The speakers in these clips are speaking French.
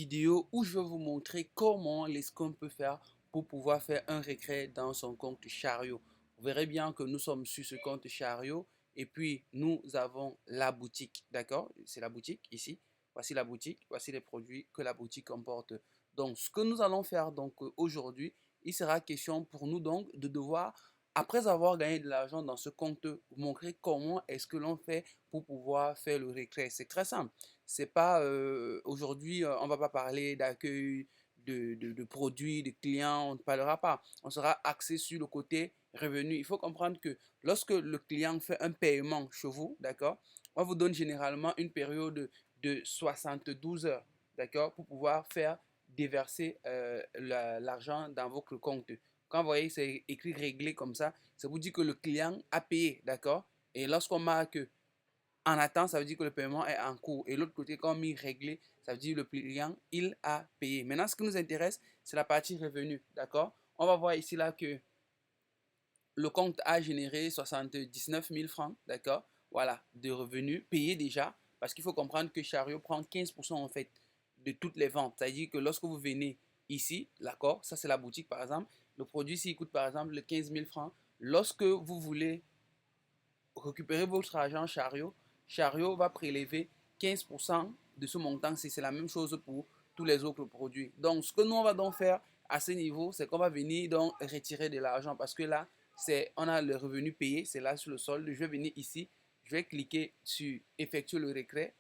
Vidéo où je vais vous montrer comment l'escompte peut faire pour pouvoir faire un retrait dans son compte Chariot. Vous verrez bien que nous sommes sur ce compte Chariot et puis nous avons la boutique, d'accord? C'est la boutique ici. Voici la boutique, voici les produits que la boutique comporte. Donc, ce que nous allons faire donc aujourd'hui, il sera question pour nous donc de devoir, après avoir gagné de l'argent dans ce compte, vous montrer comment est-ce que l'on fait pour pouvoir faire le retrait. C'est très simple. C'est pas aujourd'hui, on va pas parler d'accueil de produits, de clients, on ne parlera pas. On sera axé sur le côté revenu. Il faut comprendre que lorsque le client fait un paiement chez vous, d'accord, on vous donne généralement une période de 72 heures, d'accord, pour pouvoir faire déverser l'argent dans votre compte. Quand vous voyez, c'est écrit réglé comme ça vous dit que le client a payé, d'accord? Et lorsqu'on marque en attente, ça veut dire que le paiement est en cours. Et l'autre côté, comme il réglé, ça veut dire que le client, il a payé. Maintenant, ce qui nous intéresse, c'est la partie revenu. D'accord? On va voir ici là que le compte a généré 79 000 francs. D'accord? Voilà, de revenus payés déjà. Parce qu'il faut comprendre que Chariot prend 15% en fait de toutes les ventes. C'est-à-dire que lorsque vous venez ici, d'accord? Ça, c'est la boutique par exemple. Le produit, s'il coûte par exemple 15 000 francs, lorsque vous voulez récupérer votre argent Chariot, Chariot va prélever 15% de ce montant si c'est la même chose pour tous les autres produits. Donc, ce que nous, on va donc faire à ce niveau, c'est qu'on va venir donc retirer de l'argent parce que là, on a le revenu payé, c'est là sur le solde. Je vais venir ici, je vais cliquer sur effectuer le retrait.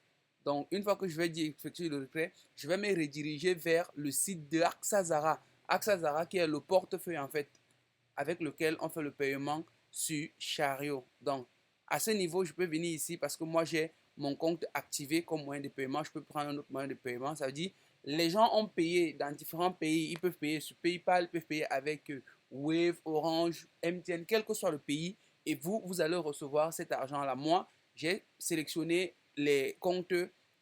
Donc, une fois que je vais dire effectuer le retrait, je vais me rediriger vers le site de Axazara. Axazara qui est le portefeuille en fait avec lequel on fait le paiement sur Chariot. Donc, à ce niveau, je peux venir ici parce que moi, j'ai mon compte activé comme moyen de paiement. Je peux prendre un autre moyen de paiement. Ça veut dire, les gens ont payé dans différents pays. Ils peuvent payer sur PayPal, ils peuvent payer avec Wave, Orange, MTN, quel que soit le pays. Et vous, vous allez recevoir cet argent-là. Moi, j'ai sélectionné les comptes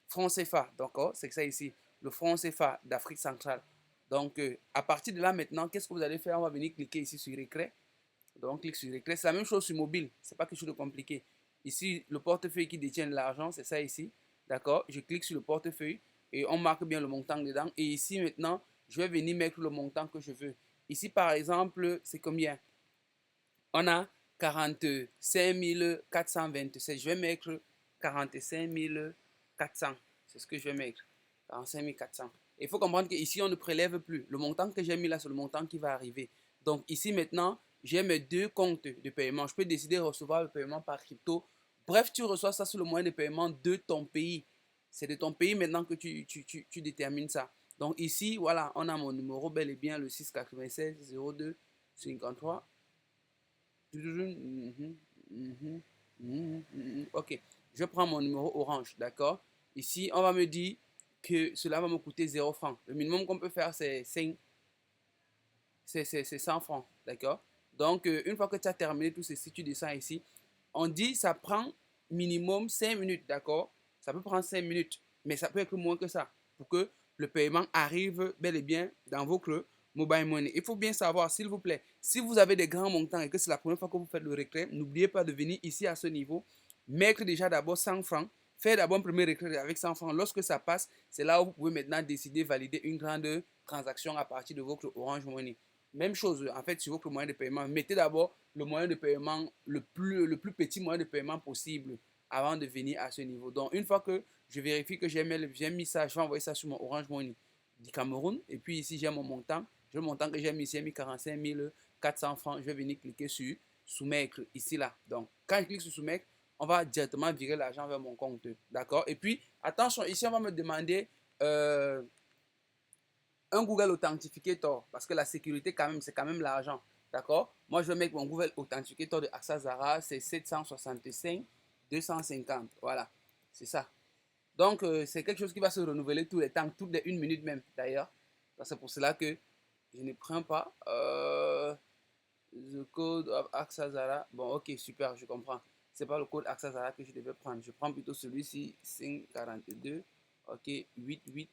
francs CFA. D'accord? C'est ça ici. Le franc CFA d'Afrique centrale. Donc, à partir de là, maintenant, qu'est-ce que vous allez faire? On va venir cliquer ici sur Récré. Donc, on clique sur Récré. C'est la même chose sur mobile. Ce n'est pas quelque chose de compliqué. Ici, le portefeuille qui détient l'argent, c'est ça ici. D'accord? Je clique sur le portefeuille et on marque bien le montant dedans. Et ici, maintenant, je vais venir mettre le montant que je veux. Ici, par exemple, c'est combien? On a 45 427. Je vais mettre 45 400. C'est ce que je vais mettre. 45 400. Il faut comprendre qu'ici, on ne prélève plus. Le montant que j'ai mis là, c'est le montant qui va arriver. Donc ici, maintenant, j'ai mes deux comptes de paiement. Je peux décider de recevoir le paiement par crypto. Bref, tu reçois ça sur le moyen de paiement de ton pays. C'est de ton pays maintenant que tu détermines ça. Donc ici, voilà, on a mon numéro bel et bien le 696 02 53. Ok, je prends mon numéro orange, d'accord? Ici, on va me dire que cela va me coûter 0 francs. Le minimum qu'on peut faire, c'est 5, c'est 100 francs, d'accord? Donc, une fois que tu as terminé tout ceci, tu descends ici. On dit ça prend minimum 5 minutes, d'accord? Ça peut prendre 5 minutes, mais ça peut être moins que ça pour que le paiement arrive bel et bien dans votre mobile money. Il faut bien savoir, s'il vous plaît, si vous avez des grands montants et que c'est la première fois que vous faites le retrait, n'oubliez pas de venir ici à ce niveau, mettre déjà d'abord 100 francs, faire d'abord un premier retrait avec 100 francs. Lorsque ça passe, c'est là où vous pouvez maintenant décider de valider une grande transaction à partir de votre Orange Money. Même chose, en fait, sur votre moyen de paiement. Mettez d'abord le moyen de paiement, le plus petit moyen de paiement possible avant de venir à ce niveau. Donc, une fois que je vérifie que j'ai mis ça, je vais envoyer ça sur mon Orange Money du Cameroun. Et puis ici, j'ai mon montant. J'ai le montant que j'ai mis ici, j'ai mis 45 400 francs. Je vais venir cliquer sur soumettre ici, là. Donc, quand je clique sur soumettre, on va directement virer l'argent vers mon compte. D'accord? Et puis, attention, ici, on va me demander un Google Authenticator parce que la sécurité, quand même, c'est quand même l'argent. D'accord? Moi, je vais mettre mon Google Authenticator de AXA Zara, c'est 765 250. Voilà, c'est ça. Donc, c'est quelque chose qui va se renouveler tous les temps, toutes les 1 minute même, d'ailleurs. C'est pour cela que je ne prends pas le code AXA Zara. Bon, ok, super, je comprends. C'est pas le code AXA Zara que je devais prendre. Je prends plutôt celui-ci, 542. Ok, 88.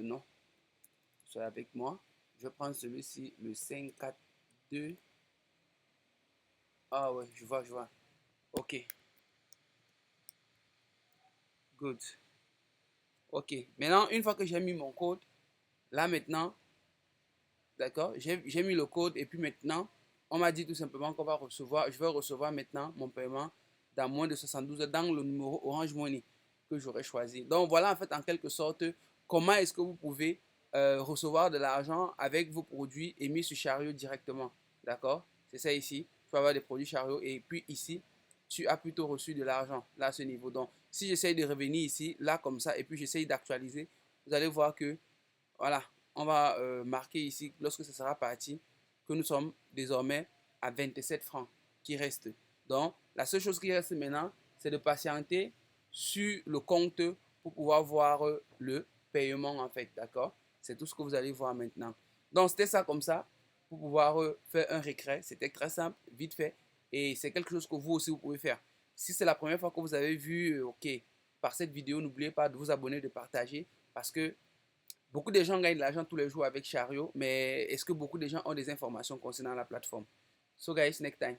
Non, c'est avec moi. Je prends celui-ci, le 542. Ah ouais, je vois, je vois. Ok, good. Ok. Maintenant, une fois que j'ai mis mon code, là maintenant, d'accord, j'ai mis le code et puis maintenant, on m'a dit tout simplement qu'on va recevoir, je vais recevoir maintenant mon paiement dans moins de 72 heures dans le numéro Orange Money que j'aurais choisi. Donc voilà en fait en quelque sorte comment est-ce que vous pouvez recevoir de l'argent avec vos produits émis sur Chariot directement. D'accord? C'est ça ici. Tu peux avoir des produits Chariot et puis ici, tu as plutôt reçu de l'argent là à ce niveau. Donc si j'essaye de revenir ici, là comme ça, et puis j'essaye d'actualiser, vous allez voir que voilà, on va marquer ici, lorsque ce sera parti, que nous sommes désormais à 27 francs qui restent. Donc, la seule chose qui reste maintenant, c'est de patienter sur le compte pour pouvoir voir le paiement en fait, d'accord? C'est tout ce que vous allez voir maintenant. Donc, c'était ça comme ça, pour pouvoir faire un récré. C'était très simple, vite fait, et c'est quelque chose que vous aussi, vous pouvez faire. Si c'est la première fois que vous avez vu, ok, par cette vidéo, n'oubliez pas de vous abonner, de partager, parce que beaucoup de gens gagnent de l'argent tous les jours avec Chariot, mais est-ce que beaucoup de gens ont des informations concernant la plateforme? So guys, next time.